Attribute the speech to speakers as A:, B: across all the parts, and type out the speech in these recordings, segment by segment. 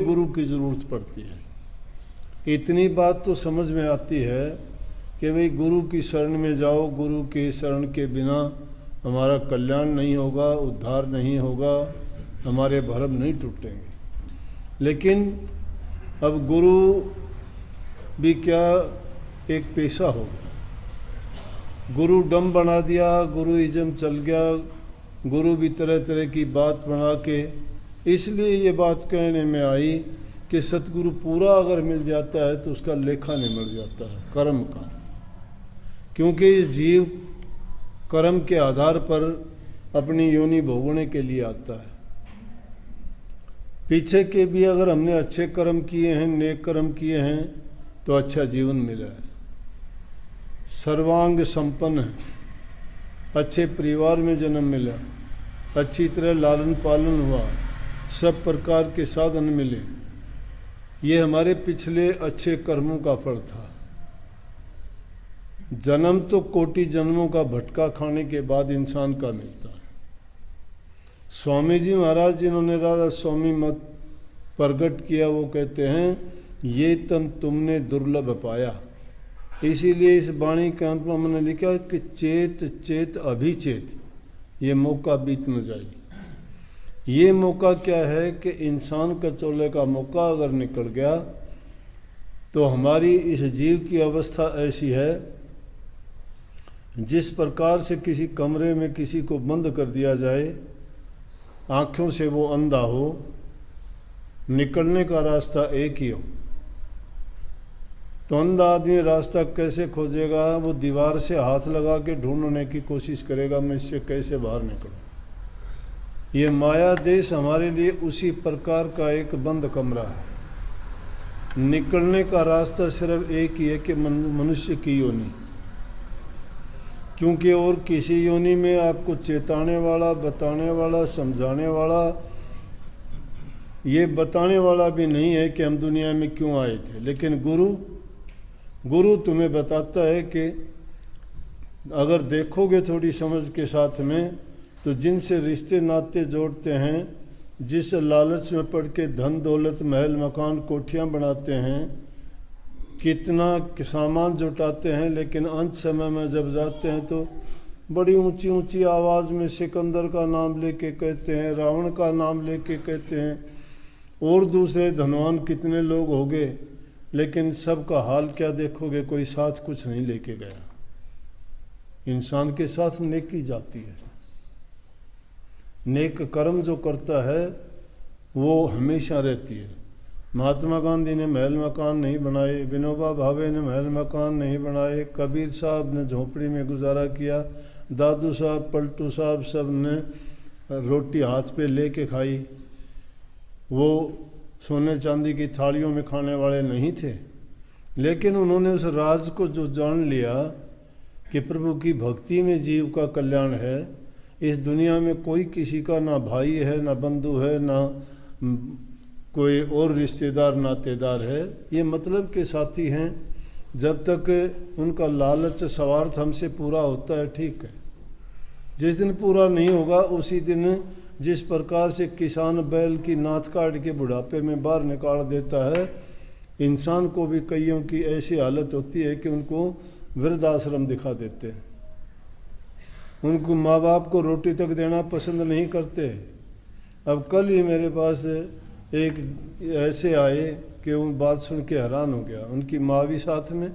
A: गुरु की ज़रूरत पड़ती है। इतनी बात तो समझ में आती है कि भाई गुरु की शरण में जाओ, गुरु के शरण के बिना हमारा कल्याण नहीं होगा, उद्धार नहीं होगा, हमारे भरम नहीं टूटेंगे। लेकिन अब गुरु भी क्या एक पेशा हो गया, गुरु डम बना दिया, गुरु इज़म चल गया, गुरु भी तरह तरह की बात बना के। इसलिए ये बात कहने में आई कि सतगुरु पूरा अगर मिल जाता है तो उसका लेखा नहीं मिल जाता है कर्म का, क्योंकि इस जीव कर्म के आधार पर अपनी योनि भोगने के लिए आता है। पीछे के भी अगर हमने अच्छे कर्म किए हैं, नेक कर्म किए हैं, तो अच्छा जीवन मिला है, सर्वांग संपन्न है, अच्छे परिवार में जन्म मिला, अच्छी तरह लालन पालन हुआ, सब प्रकार के साधन मिले। ये हमारे पिछले अच्छे कर्मों का फल था। जन्म तो कोटि जन्मों का भटका खाने के बाद इंसान का मिलता है। स्वामी जी महाराज जिन्होंने राधा स्वामी मत प्रकट किया, वो कहते हैं ये तन तुमने दुर्लभ पाया। इसीलिए इस वाणी के अंत में मैंने लिखा कि चेत चेत अभिचेत, ये मौका बीत न जाए। ये मौका क्या है कि इंसान का चोले का मौका अगर निकल गया तो हमारी इस जीव की अवस्था ऐसी है, जिस प्रकार से किसी कमरे में किसी को बंद कर दिया जाए, आँखों से वो अंधा हो, निकलने का रास्ता एक ही हो, तो अंधा आदमी रास्ता कैसे खोजेगा? वो दीवार से हाथ लगा के ढूंढने की कोशिश करेगा, मैं इससे कैसे बाहर निकलूं। ये माया देश हमारे लिए उसी प्रकार का एक बंद कमरा है। निकलने का रास्ता सिर्फ एक ही है कि मनुष्य की योनि, क्योंकि और किसी योनि में आपको चेताने वाला, बताने वाला, समझाने वाला, ये बताने वाला भी नहीं है कि हम दुनिया में क्यों आए थे। लेकिन गुरु तुम्हें बताता है कि अगर देखोगे थोड़ी समझ के साथ में, तो जिनसे रिश्ते नाते जोड़ते हैं, जिस लालच में पड़ के धन दौलत महल मकान कोठियाँ बनाते हैं, कितना सामान जुटाते हैं, लेकिन अंत समय में जब जाते हैं तो बड़ी ऊंची ऊंची आवाज़ में सिकंदर का नाम लेके कहते हैं, रावण का नाम लेके कहते हैं, और दूसरे धनवान कितने लोग हो गए, लेकिन सबका हाल क्या देखोगे? कोई साथ कुछ नहीं लेके गया। इंसान के साथ नेकी जाती है। नेक कर्म जो करता है वो हमेशा रहती है। महात्मा गांधी ने महल मकान नहीं बनाए, विनोबा भावे ने महल मकान नहीं बनाए, कबीर साहब ने झोपड़ी में गुजारा किया, दादू साहब, पलटू साहब सब ने रोटी हाथ पे लेके खाई। वो सोने चांदी की थालियों में खाने वाले नहीं थे, लेकिन उन्होंने उस राज को जो जान लिया कि प्रभु की भक्ति में जीव का कल्याण है। इस दुनिया में कोई किसी का ना भाई है, ना बंधु है, ना कोई और रिश्तेदार नातेदार है, ये मतलब के साथी हैं। जब तक उनका लालच स्वार्थ हमसे पूरा होता है, ठीक है। जिस दिन पूरा नहीं होगा, उसी दिन जिस प्रकार से किसान बैल की नाथ काट के बुढ़ापे में बाहर निकाल देता है, इंसान को भी कईयों की ऐसी हालत होती है कि उनको वृद्धाश्रम दिखा देते हैं। उनको माँ बाप को रोटी तक देना पसंद नहीं करते। अब कल ही मेरे पास एक ऐसे आए कि उन बात सुन के हैरान हो गया। उनकी माँ भी साथ में,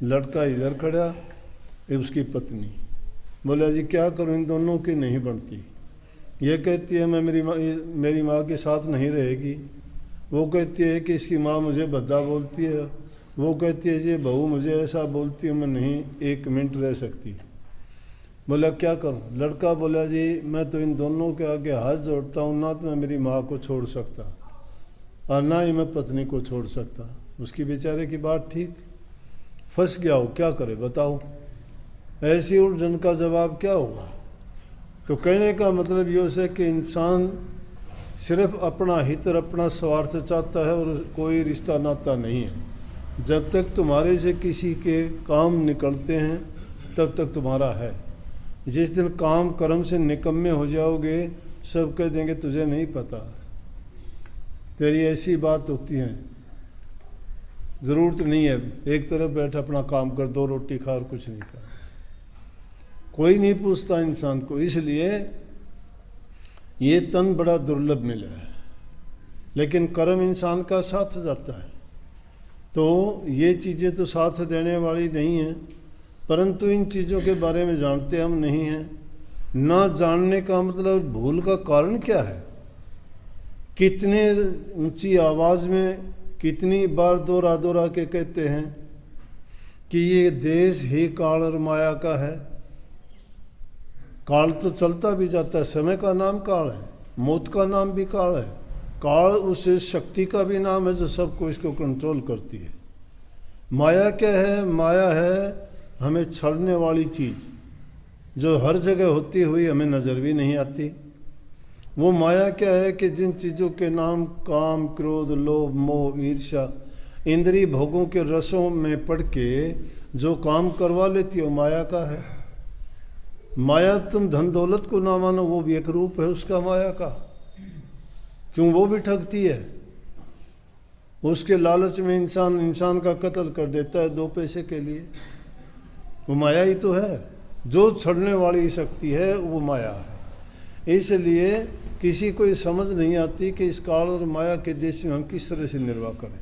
A: लड़का इधर खड़ा, उसकी पत्नी। बोला जी क्या करूँ, इन दोनों की नहीं बनती। ये कहती है मैं मेरी माँ के साथ नहीं रहेगी। वो कहती है कि इसकी माँ मुझे भद्दा बोलती है। वो कहती है जी बहू मुझे ऐसा बोलती है, मैं नहीं एक मिनट रह सकती। बोला क्या करूं? लड़का बोला जी मैं तो इन दोनों के आगे हाथ जोड़ता हूँ, ना तो मैं मेरी माँ को छोड़ सकता और ना ही मैं पत्नी को छोड़ सकता। उसकी बेचारे की बात ठीक, फंस गया हो, क्या करे बताओ। ऐसी उलझन का जवाब क्या होगा? तो कहने का मतलब ये है कि इंसान सिर्फ अपना हित और अपना स्वार्थ चाहता है और कोई रिश्ता नाता नहीं है। जब तक तुम्हारे से किसी के काम निकलते हैं तब तक तुम्हारा है। जिस दिन काम कर्म से निकम्मे हो जाओगे, सब कह देंगे तुझे नहीं पता। तेरी ऐसी बात होती है, ज़रूरत नहीं है, एक तरफ बैठ अपना काम कर, 2 रोटी खा और कुछ नहीं खा। कोई नहीं पूछता इंसान को। इसलिए ये तन बड़ा दुर्लभ मिला है, लेकिन कर्म इंसान का साथ जाता है। तो ये चीज़ें तो साथ देने वाली नहीं हैं, परंतु इन चीज़ों के बारे में जानते हम नहीं हैं। ना जानने का मतलब भूल का कारण क्या है? कितने ऊंची आवाज़ में कितनी बार दोहरा दोहरा के कहते हैं कि ये देश ही काल और माया का है। काल तो चलता भी जाता है, समय का नाम काल है, मौत का नाम भी काल है। काल उस शक्ति का भी नाम है जो सबको इसको कंट्रोल करती है। माया क्या है? माया है हमें छड़ने वाली चीज़, जो हर जगह होती हुई हमें नज़र भी नहीं आती। वो माया क्या है कि जिन चीज़ों के नाम काम, क्रोध, लोभ, मोह, ईर्ष्या, इंद्रिय भोगों के रसों में पड़ के जो काम करवा लेती है वो माया का है। माया तुम धन दौलत को ना मानो, वो भी एक रूप है उसका माया का। क्यों? वो भी ठगती है। उसके लालच में इंसान का कत्ल कर देता है 2 पैसे के लिए। वो माया ही तो है। जो छड़ने वाली शक्ति है वो माया है। इसलिए किसी को ये समझ नहीं आती कि इस काल और माया के देश में हम किस तरह से निर्वाह करें।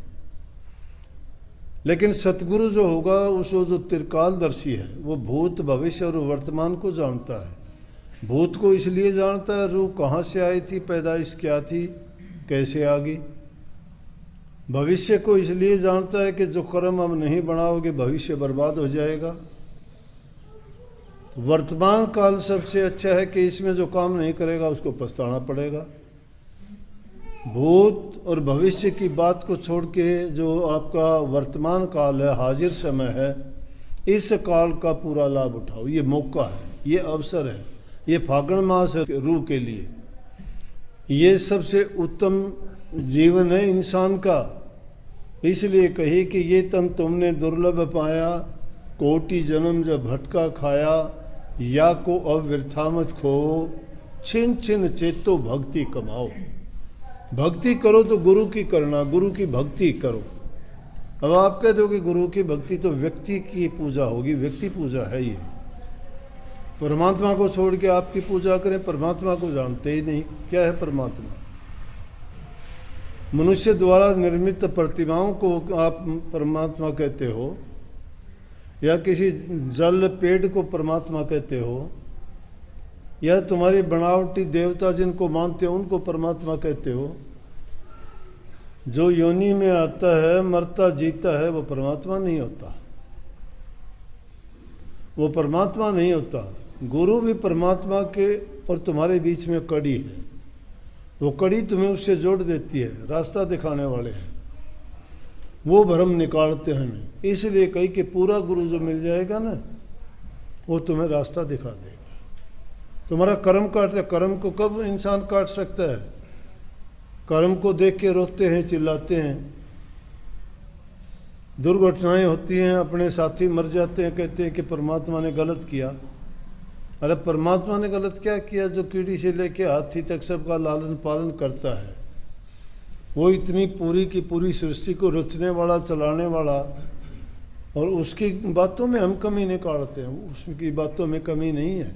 A: लेकिन सतगुरु जो होगा, उसको जो त्रिकालदर्शी है, वो भूत, भविष्य और वर्तमान को जानता है। भूत को इसलिए जानता है, रूह कहाँ से आई थी, पैदाइश क्या थी, कैसे आ गई। भविष्य को इसलिए जानता है कि जो कर्म अब नहीं बनाओगे भविष्य बर्बाद हो जाएगा। वर्तमान काल सबसे अच्छा है कि इसमें जो काम नहीं करेगा उसको पछताना पड़ेगा। भूत और भविष्य की बात को छोड़ के जो आपका वर्तमान काल है, हाजिर समय है, इस काल का पूरा लाभ उठाओ। ये मौका है, ये अवसर है, ये फागण मास है रूह के लिए। ये सबसे उत्तम जीवन है इंसान का। इसलिए कही कि ये तन तुमने दुर्लभ पाया, कोटि जन्म जब भटका खाया, या को अब वृथा मत खो, छिन छिन चेतो भक्ति कमाओ। भक्ति करो तो गुरु की करना, गुरु की भक्ति करो। अब आप कह दो कि गुरु की भक्ति तो व्यक्ति की पूजा होगी, व्यक्ति पूजा है ये। परमात्मा को छोड़ के आपकी पूजा करें, परमात्मा को जानते ही नहीं। क्या है परमात्मा? मनुष्य द्वारा निर्मित प्रतिमाओं को आप परमात्मा कहते हो, या किसी जल पेड़ को परमात्मा कहते हो, या तुम्हारी बनावटी देवता जिनको मानते हो उनको परमात्मा कहते हो। जो योनि में आता है, मरता जीता है, वो परमात्मा नहीं होता। वो परमात्मा नहीं होता। गुरु भी परमात्मा के और तुम्हारे बीच में कड़ी है। वो कड़ी तुम्हें उससे जोड़ देती है, रास्ता दिखाने वाले हैं, वो भ्रम निकालते हैं हमें। इसलिए कही कि पूरा गुरु जो मिल जाएगा ना, वो तुम्हें रास्ता दिखा देगा। तुम्हारा कर्म काटता है। कर्म को कब इंसान काट सकता है? कर्म को देख के रोते हैं, चिल्लाते हैं। दुर्घटनाएं होती हैं, अपने साथी मर जाते हैं, कहते हैं कि परमात्मा ने गलत किया। अरे परमात्मा ने गलत क्या किया? जो कीड़ी से लेके हाथी तक सबका लालन पालन करता है, वो इतनी पूरी की पूरी सृष्टि को रचने वाला, चलाने वाला, और उसकी बातों में हम कमी निकालते हैं। उसकी बातों में कमी नहीं है।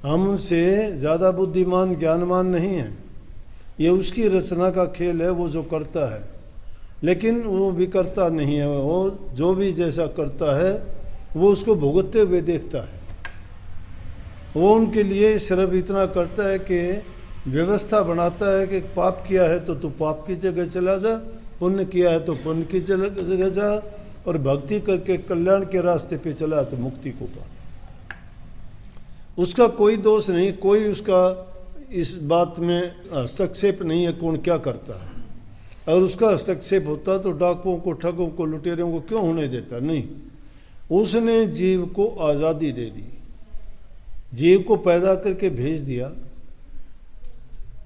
A: हम उनसे ज़्यादा बुद्धिमान, ज्ञानवान नहीं हैं। ये उसकी रचना का खेल है, वो जो करता है। लेकिन वो भी करता नहीं है। वो जो भी जैसा करता है वो उसको भुगतते हुए देखता है। वो उनके लिए सिर्फ इतना करता है कि व्यवस्था बनाता है कि पाप किया है तो तू पाप की जगह चला जा, पुण्य किया है तो पुण्य की जगह जा, और भक्ति करके कल्याण के रास्ते पे चला तो मुक्ति को पा। उसका कोई दोष नहीं, कोई उसका इस बात में हस्तक्षेप नहीं है कौन क्या करता है। अगर उसका हस्तक्षेप होता तो डाकुओं को, ठगों को, लुटेरों को क्यों होने देता? नहीं, उसने जीव को आज़ादी दे दी, जीव को पैदा करके भेज दिया,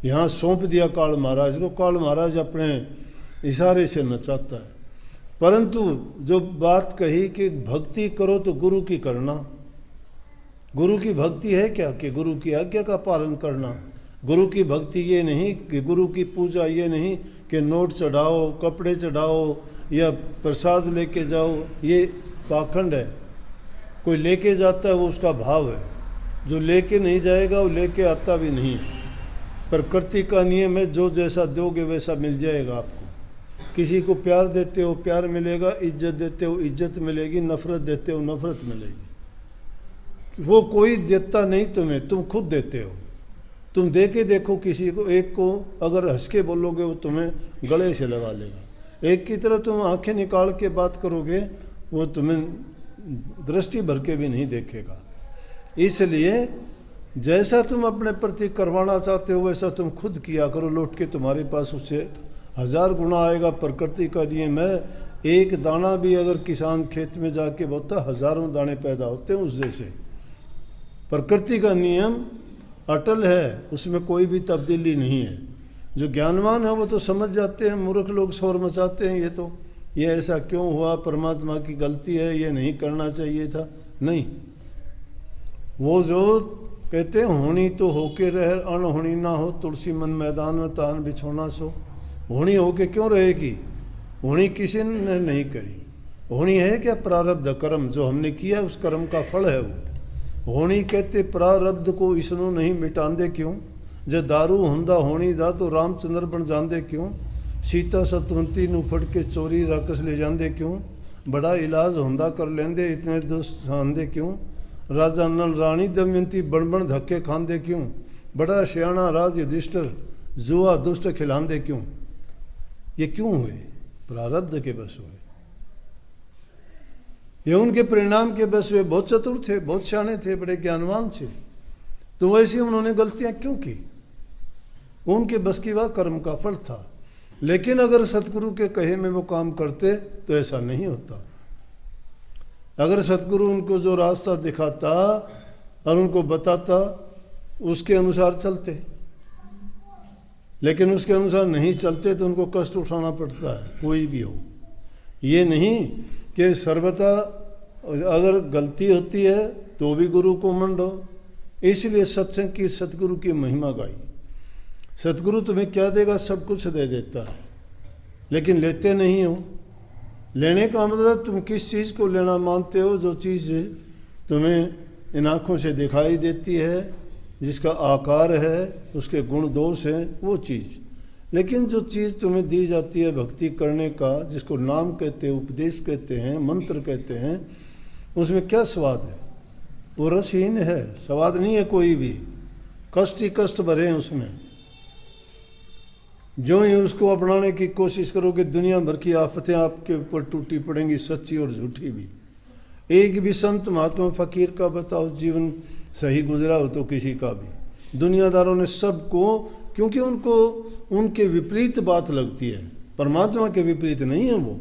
A: यहाँ सौंप दिया काल महाराज को। काल महाराज अपने इशारे से नचाता है। परंतु जो बात कही कि भक्ति करो तो गुरु की करना, गुरु की भक्ति है क्या? कि गुरु की आज्ञा का पालन करना, गुरु की भक्ति ये नहीं कि गुरु की पूजा ये नहीं कि नोट चढ़ाओ, कपड़े चढ़ाओ या प्रसाद लेके जाओ, ये पाखंड है। कोई लेके जाता है वो उसका भाव है, जो लेके नहीं जाएगा वो लेके आता भी नहीं है। प्रकृति का नियम है, जो जैसा दोगे वैसा मिल जाएगा आपको। किसी को प्यार देते हो प्यार मिलेगा, इज्जत देते हो इज्जत मिलेगी, नफरत देते हो नफरत मिलेगी। वो कोई देता नहीं तुम्हें, तुम खुद देते हो। तुम दे के देखो किसी को, एक को अगर हंस के बोलोगे वो तुम्हें गले से लगा लेगा। एक की तरह तुम आंखें निकाल के बात करोगे वो तुम्हें दृष्टि भर के भी नहीं देखेगा। इसलिए जैसा तुम अपने प्रति करवाना चाहते हो वैसा तुम खुद किया करो, लौट के तुम्हारे पास उससे 1000 गुना आएगा। प्रकृति का नियम है, एक दाना भी अगर किसान खेत में जाके बोता हजारों दाने पैदा होते हैं उस जैसे। प्रकृति का नियम अटल है, उसमें कोई भी तब्दीली नहीं है। जो ज्ञानवान है वो तो समझ जाते हैं, मूर्ख लोग शोर मचाते हैं, ये ऐसा क्यों हुआ, परमात्मा की गलती है, ये नहीं करना चाहिए था। नहीं, वो जो कहते हैं होनी तो होके रह, अनहोनी ना हो, तुलसी मन मैदान में तान बिछोना सो। होनी होके क्यों रहेगी? होनी किसी ने नहीं करी। होनी है क्या? प्रारब्ध कर्म जो हमने किया उस कर्म का फल है वो। होनी कहते प्रारब्ध को इसनो नहीं मिटांदे क्यों? जे दारू हुंदा होनी दा तो रामचंद्र बन जांदे क्यों? सीता सतवंती नू फड़ के चोरी राकस ले जांदे क्यों? बड़ा इलाज हुंदा कर लेंदे इतने दुष्ट सानदे क्यों? राजा नल रानी दमयंती बण बण धक्के खांदे क्यों? बड़ा सियाणा राज युधिष्ठिर जुआ दुष्ट खिलांदे क्यों? ये क्यों हुए? प्रारब्ध के बस हुए, ये उनके परिणाम के बस हुए। बहुत चतुर थे, बहुत सियाणे थे, बड़े ज्ञानवान थे, तो वैसे उन्होंने गलतियां क्यों की? उनके बस की वह कर्म का फल था। लेकिन अगर सतगुरु के कहे में वो काम करते तो ऐसा नहीं होता। अगर सतगुरु उनको जो रास्ता दिखाता और उनको बताता उसके अनुसार चलते, लेकिन उसके अनुसार नहीं चलते तो उनको कष्ट उठाना पड़ता है, कोई भी हो। ये नहीं कि सर्वथा अगर गलती होती है तो भी गुरु को मंडो। इसलिए सत्संग की सतगुरु की महिमा गाई। सतगुरु तुम्हें क्या देगा? सब कुछ दे देता है, लेकिन लेते नहीं हो। लेने का मतलब तुम किस चीज़ को लेना मानते हो? जो चीज़ तुम्हें इन आँखों से दिखाई देती है, जिसका आकार है, उसके गुण दोष हैं, वो चीज़। लेकिन जो चीज़ तुम्हें दी जाती है भक्ति करने का, जिसको नाम कहते हैं, उपदेश कहते हैं, मंत्र कहते हैं, उसमें क्या स्वाद है? वो रसहीन है, स्वाद नहीं है कोई भी। कष्ट ही कष्ट भरे हैं उसमें। जो ही उसको अपनाने की कोशिश करोगे दुनिया भर की आफतें आपके ऊपर टूटी पड़ेंगी, सच्ची और झूठी भी। एक भी संत महात्मा फकीर का बताओ जीवन सही गुजरा हो तो किसी का भी। दुनियादारों ने सबको, क्योंकि उनको उनके विपरीत बात लगती है, परमात्मा के विपरीत नहीं है वो,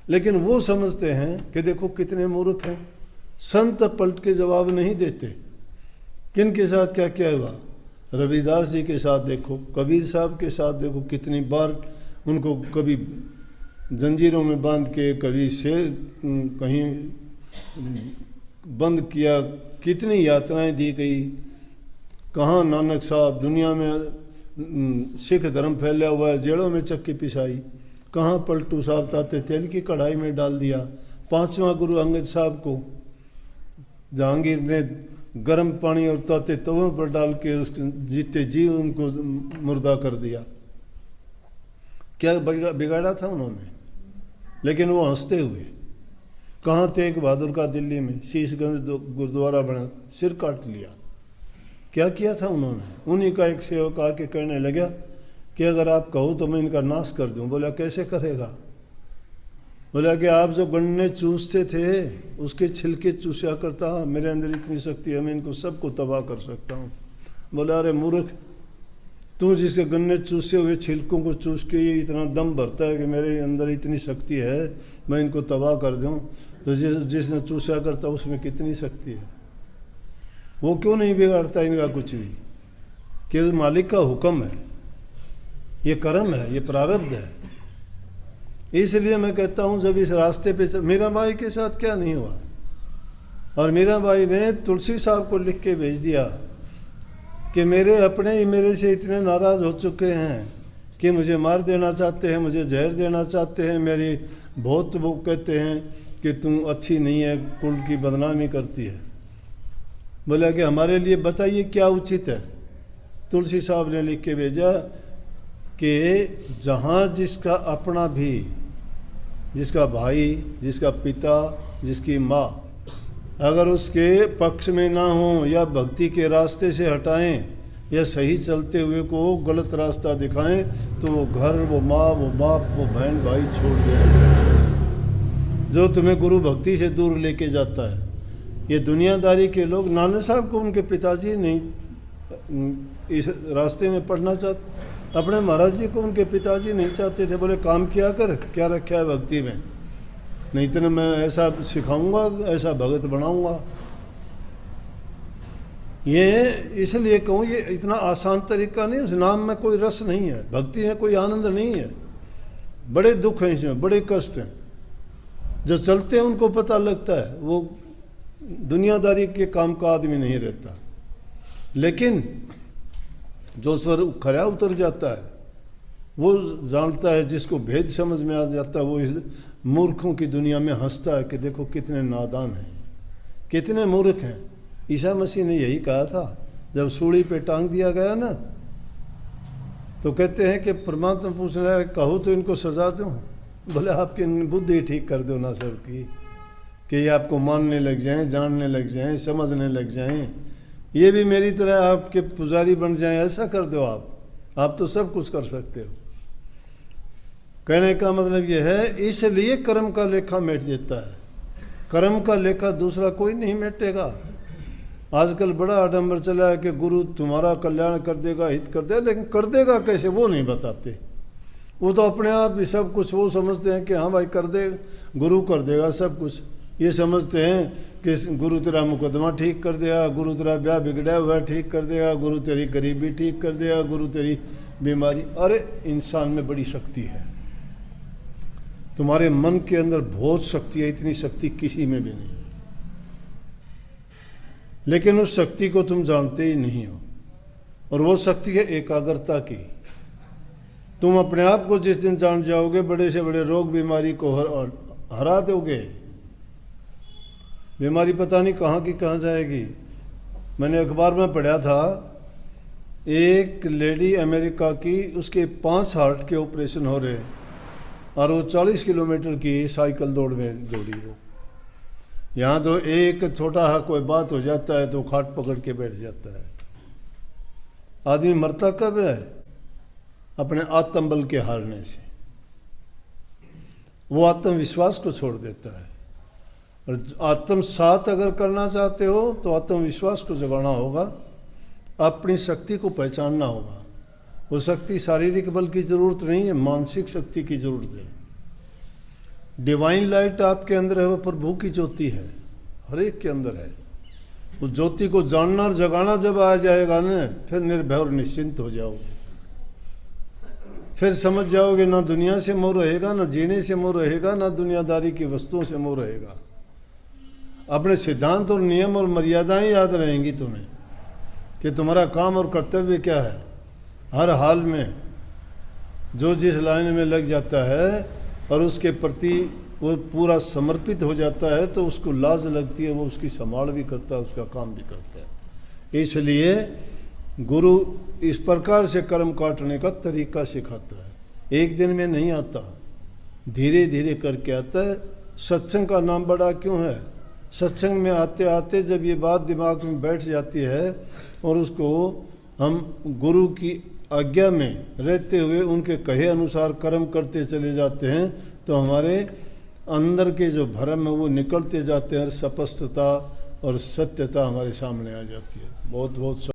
A: लेकिन वो समझते हैं कि देखो कितने मूर्ख हैं। संत पलट के जवाब नहीं देते। किन के साथ क्या क्या हुआ? रविदास जी के साथ देखो, कबीर साहब के साथ देखो, कितनी बार उनको कभी जंजीरों में बांध के, कभी से कहीं बंद किया, कितनी यातनाएं दी गई। कहाँ नानक साहब, दुनिया में सिख धर्म फैला हुआ है, जेलों में चक्की पिसाई। कहाँ पलटू साहब ताते तेल की कढ़ाई में डाल दिया। 5वां गुरु अंगद साहब को जहांगीर ने गर्म पानी और ताते तवों पर डाल के उसके जीते जी उनको मुर्दा कर दिया। क्या बिगाड़ा था उन्होंने? लेकिन वो हंसते हुए। कहाँ तेग बहादुर का दिल्ली में शीशगंज गुरुद्वारा बना, सिर काट लिया। क्या किया था उन्होंने? उन्हीं का एक सेवक आके कहने लगा कि अगर आप कहो तो मैं इनका नाश कर दूं। बोला कैसे करेगा? बोला कि आप जो गन्ने चूसते थे उसके छिलके चूसा करता, मेरे अंदर इतनी शक्ति है, मैं इनको सबको तबाह कर सकता हूँ। बोला अरे मूर्ख, तू जिसके गन्ने चूसे हुए छिलकों को चूस के ये इतना दम भरता है कि मेरे अंदर इतनी शक्ति है, मैं इनको तबाह कर दूँ, तो जिसने चूसा करता उसमें कितनी शक्ति है? वो क्यों नहीं बिगाड़ता इनका कुछ भी? कि मालिक का हुक्म है, ये कर्म है, ये प्रारब्ध है। इसलिए मैं कहता हूँ जब इस रास्ते पे मीरा बाई के साथ क्या नहीं हुआ। और मीरा बाई ने तुलसी साहब को लिख के भेज दिया कि मेरे अपने ही मेरे से इतने नाराज़ हो चुके हैं कि मुझे मार देना चाहते हैं, मुझे जहर देना चाहते हैं, मेरी बहुत वो कहते हैं कि तुम अच्छी नहीं है, कुल की बदनामी करती है। बोला कि हमारे लिए बताइए क्या उचित है। तुलसी साहब ने लिख के भेजा कि जहाँ जिसका अपना भी, जिसका भाई, जिसका पिता, जिसकी माँ अगर उसके पक्ष में ना हो या भक्ति के रास्ते से हटाएं या सही चलते हुए को गलत रास्ता दिखाएं तो वो घर, वो माँ, वो बाप, वो बहन भाई छोड़ देना चाहिए, जो तुम्हें गुरु भक्ति से दूर लेके जाता है। ये दुनियादारी के लोग, नाना साहब को उनके पिताजी नहीं इस रास्ते में पढ़ना चाहते, अपने महाराज जी को उनके पिताजी नहीं चाहते थे। बोले काम किया कर, क्या रखा है भक्ति में, नहीं तो मैं ऐसा सिखाऊंगा, ऐसा भगत बनाऊंगा। ये इसलिए कहूँ ये इतना आसान तरीका नहीं, उस नाम में कोई रस नहीं है, भक्ति में कोई आनंद नहीं है, बड़े दुख हैं इसमें, बड़े कष्ट हैं। जो चलते हैं उनको पता लगता है, वो दुनियादारी के काम का आदमी नहीं रहता। लेकिन जो उस पर खरा उतर जाता है वो जानता है, जिसको भेद समझ में आ जाता है वो इस मूर्खों की दुनिया में हंसता है कि देखो कितने नादान हैं, कितने मूर्ख हैं। ईसा मसीह ने यही कहा था जब सूली पे टांग दिया गया ना, तो कहते हैं कि परमात्मा पूछ रहा है कहो तो इनको सजा दूं। बोले आपकी बुद्धि ठीक कर दो ना सबकी, कि ये आपको मानने लग जाएं, जानने लग जाएं, समझने लग जाएं, ये भी मेरी तरह आपके पुजारी बन जाएं, ऐसा कर दो आप तो सब कुछ कर सकते हो। कहने का मतलब यह है, इसलिए कर्म का लेखा मिट जाता है। कर्म का लेखा दूसरा कोई नहीं मिटेगा। आजकल बड़ा आडंबर चला है कि गुरु तुम्हारा कल्याण कर देगा, हित कर देगा, लेकिन कर देगा कैसे वो नहीं बताते। वो तो अपने आप ही सब कुछ वो समझते हैं कि हाँ भाई कर दे, गुरु कर देगा सब कुछ। ये समझते हैं कि गुरु तेरा मुकदमा ठीक कर देगा, गुरु तेरा ब्याह बिगड़ा हुआ ठीक कर देगा, गुरु तेरी गरीबी ठीक कर देगा, गुरु तेरी बीमारी। अरे इंसान में बड़ी शक्ति है, तुम्हारे मन के अंदर बहुत शक्ति है, इतनी शक्ति किसी में भी नहीं है, लेकिन उस शक्ति को तुम जानते ही नहीं हो। और वो शक्ति है एकाग्रता की। तुम अपने आप को जिस दिन जान जाओगे, बड़े से बड़े रोग बीमारी को हरा दोगे। बीमारी पता नहीं कहाँ की कहाँ जाएगी। मैंने अखबार में पढ़ा था, एक लेडी अमेरिका की, उसके 5 हार्ट के ऑपरेशन हो रहे और वो 40 किलोमीटर की साइकिल दौड़ में दौड़ी। वो यहाँ तो एक छोटा सा कोई बात हो जाता है तो खाट पकड़ के बैठ जाता है। आदमी मरता कब है? अपने आत्मबल के हारने से। वो आत्मविश्वास को छोड़ देता है। और आत्मसात अगर करना चाहते हो तो आत्मविश्वास को जगाना होगा, अपनी शक्ति को पहचानना होगा। वो शक्ति शारीरिक बल की जरूरत नहीं है, मानसिक शक्ति की जरूरत है। डिवाइन लाइट आपके अंदर है, वो प्रभु की ज्योति है, हर एक के अंदर है। उस ज्योति को जानना और जगाना जब आ जाएगा ना, फिर निर्भय और निश्चिंत हो जाओगे। फिर समझ जाओगे ना दुनिया से मोह रहेगा, ना जीने से मोह रहेगा, ना दुनियादारी की वस्तुओं से मोह रहेगा। अपने सिद्धांत और नियम और मर्यादाएं याद रहेंगी तुम्हें कि तुम्हारा काम और कर्तव्य क्या है। हर हाल में जो जिस लाइन में लग जाता है और उसके प्रति वो पूरा समर्पित हो जाता है तो उसको लाज लगती है, वो उसकी संभाल भी करता है, उसका काम भी करता है। इसलिए गुरु इस प्रकार से कर्म काटने का तरीका सिखाता है। एक दिन में नहीं आता, धीरे धीरे करके आता है। सत्संग का नाम बड़ा क्यों है? सत्संग में आते आते जब ये बात दिमाग में बैठ जाती है और उसको हम गुरु की आज्ञा में रहते हुए उनके कहे अनुसार कर्म करते चले जाते हैं तो हमारे अंदर के जो भ्रम है वो निकलते जाते हैं और स्पष्टता और सत्यता हमारे सामने आ जाती है। बहुत बहुत